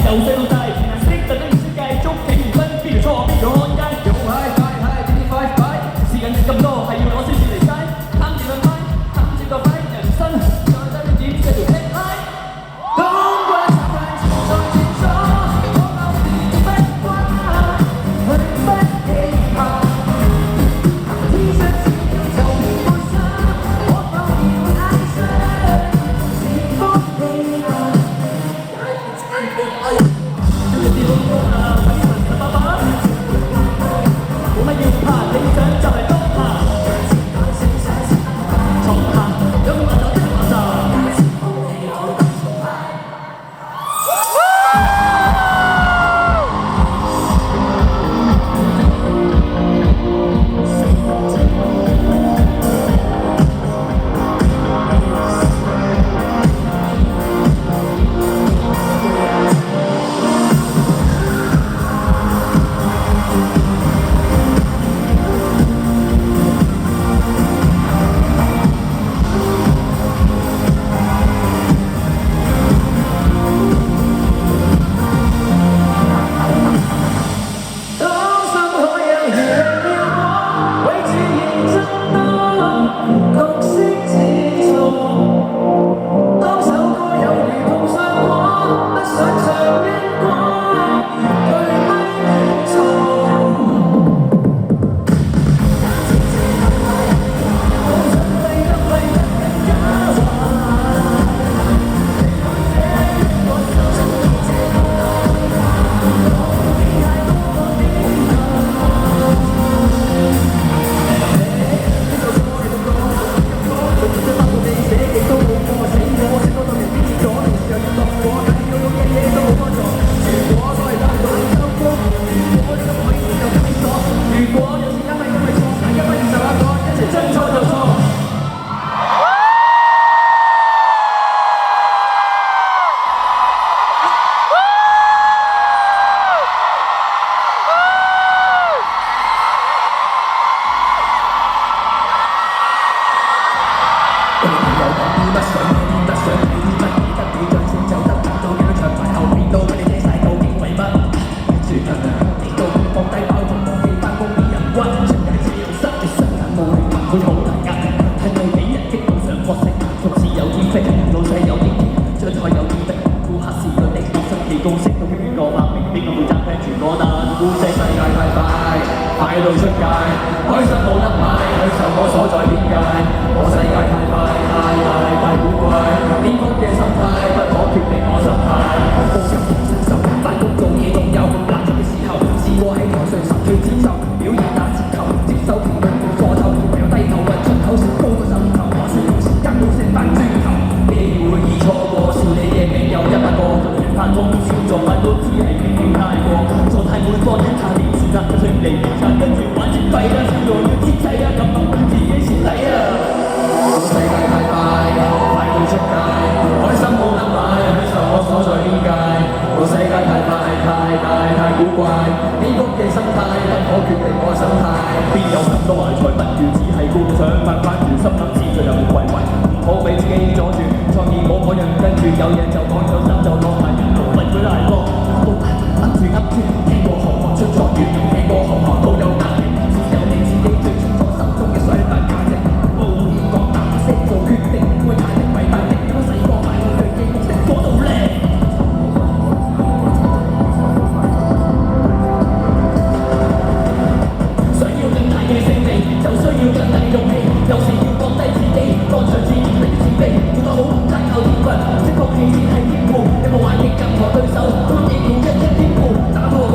由細到大，顏色特登唔識計，捉棋唔分邊條錯邊條看間，用牌快係點點快快，時間咁多係要攞少少嚟嘥，貪住兩派，貪住個快，人生再低啲點一條 headline。通關常態前在前所，我留住不掛，去不記下。T 恤前就變灰衫，我當然會愛上，是福氣啊！要跌到高啊，為神神爸爸，冇乜要怕，理想就係當下。床下有個話就聽話就。快到出界，開心冇得買，享受我所在邊界。我世界太快，太古怪，顛覆嘅心態不可決定我心態。我感同身受，返工做嘢仲有難做嘅時候，試過喺台上十句接受，表現打折扣，接受評論冇錯透，唯有低頭運出口笑高過枕頭，話說用時間都成班磚頭。你會易錯過，笑你嘅名有100個，就算拍通宵作品都只係偏偏太過，狀態滿方一下連選擇嘅勝利。跟住玩節弊啦，笑到要節制啊，咁都對自己蝕底啊！個世界太快，快到出界，開心冇得買，享受我所在邊界。個世界太快，太古怪，顛覆嘅心態不可決定我心態。邊有咁多壞財，不如只係觀賞，翻返住心諗知最有冇貴為，唔好俾自己阻住，創意冇可能跟住有嘢就講，有心就攞埋，無謂佢大波，都噏住，聽過行行出狀元，聽過行行都有壓力，只有你自己最清楚心中嘅想法價值。冇唔覺大聲做決定，會大力為大力，我細個買我對嘅目的過到叻。想要更大嘅勝利，就需要更大勇氣，有時要放低自己，當場自然的自卑，做得好唔單靠天分，識放棄先係天賦，有冇玩極任何對手，都應要一一兼顧，打破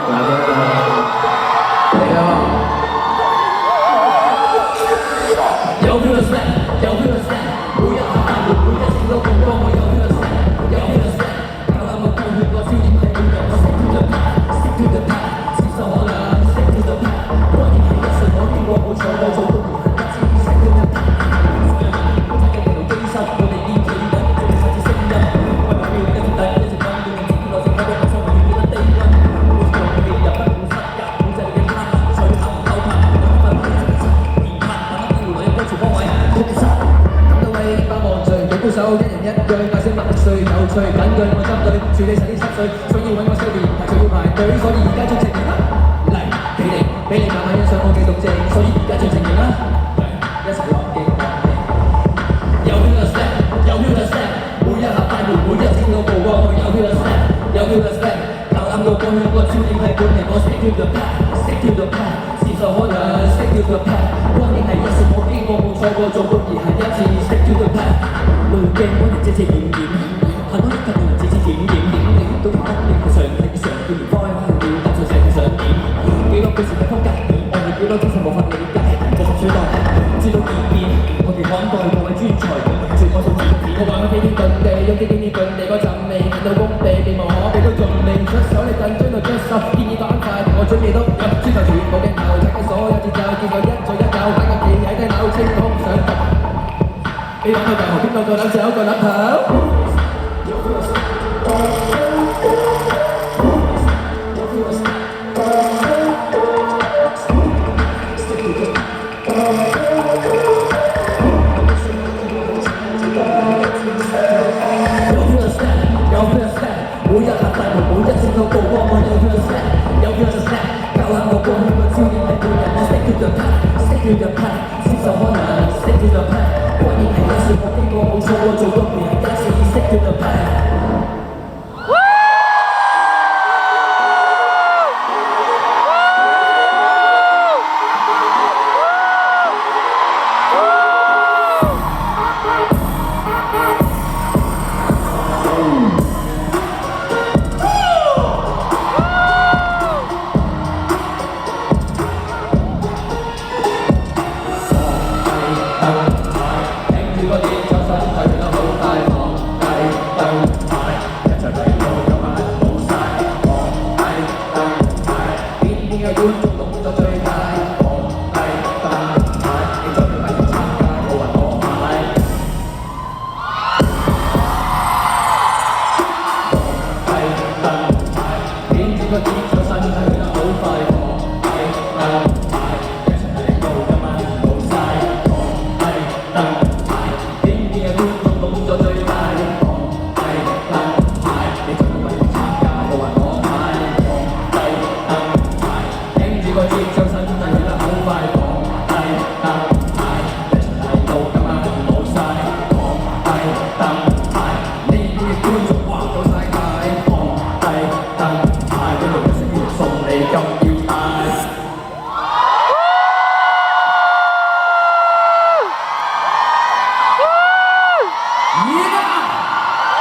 嗱嘅嚟啦喎！有 feel 嘅 step， 有 feel 嘅 step， 每一下快活，每一次都曝光，我有 feel 嘅 step， 有 feel 嘅 step， 搞啱我高血個焦點係每日我 stick to the path，stick to the path， 接受可能 stick to the path， 關鍵係一瞬我經過冇錯過做到無限一次 stick to the path， 我睇緊地圖機室，我哋依企緊，最實質聲音，為目標一直帶一直揾，要用自己內心開個生活要記得低溫，冇錯嘅入不會失格，控制你嘅貪，隨口唔偷拍，我分分鐘變拍，等一條女高潮方位，好嘅殺。咁多位把望聚，舉高手，一人一句，嗌聲萬歲有趣，緊句我針對，處理實啲濕碎，想要揾我消滅，排除要排隊，所以而家最情形啦。嚟，企定，俾你慢慢欣賞我嘅動靜，所以而家最情形啦。一齊落勁落勁，有 feel 嘅 step， 有 feel 嘅 step， 每一下快活，每一次都曝光，我有 feel 嘅 step， 有 feel 嘅 step， 搞啱到光向個焦點係本嚟我 stick to the path，stick to the path， 接受可能 stick to the path， 關鍵係一瞬我經過冇錯過做到而係一次 stick to the path， 無鏡可能遮遮掩掩，很多一級人指指點點，你都要得你嘅常理常見唔開，要搭上成想點，幾多句時嘅風格，我哋幾多精神無法理解，無法取代，知道異變，我哋看待各位專才，全部數字片，我話我飛天遁地，用啲經典遁地嗰陣味，見到功地，避無可避都仲未出手，你緊張到出手，建議板塊同我準備都入，專頭全部鏡頭，睇緊所有節奏，見佢一左一右，擺個企喺低樓，清空上頭，你玩到大學邊個夠膽走個粒頭？每一下快活，每一次都曝光，我有 feel 嘅 step， 有 feel 嘅 step， 搞啱我過去個焦點係每日我 stick to the path，stick to the path， 接受可能 stick to the path， 關鍵係一瞬我經過冇錯過做到而係一次 stick to the path。點知個節奏身體去得好快。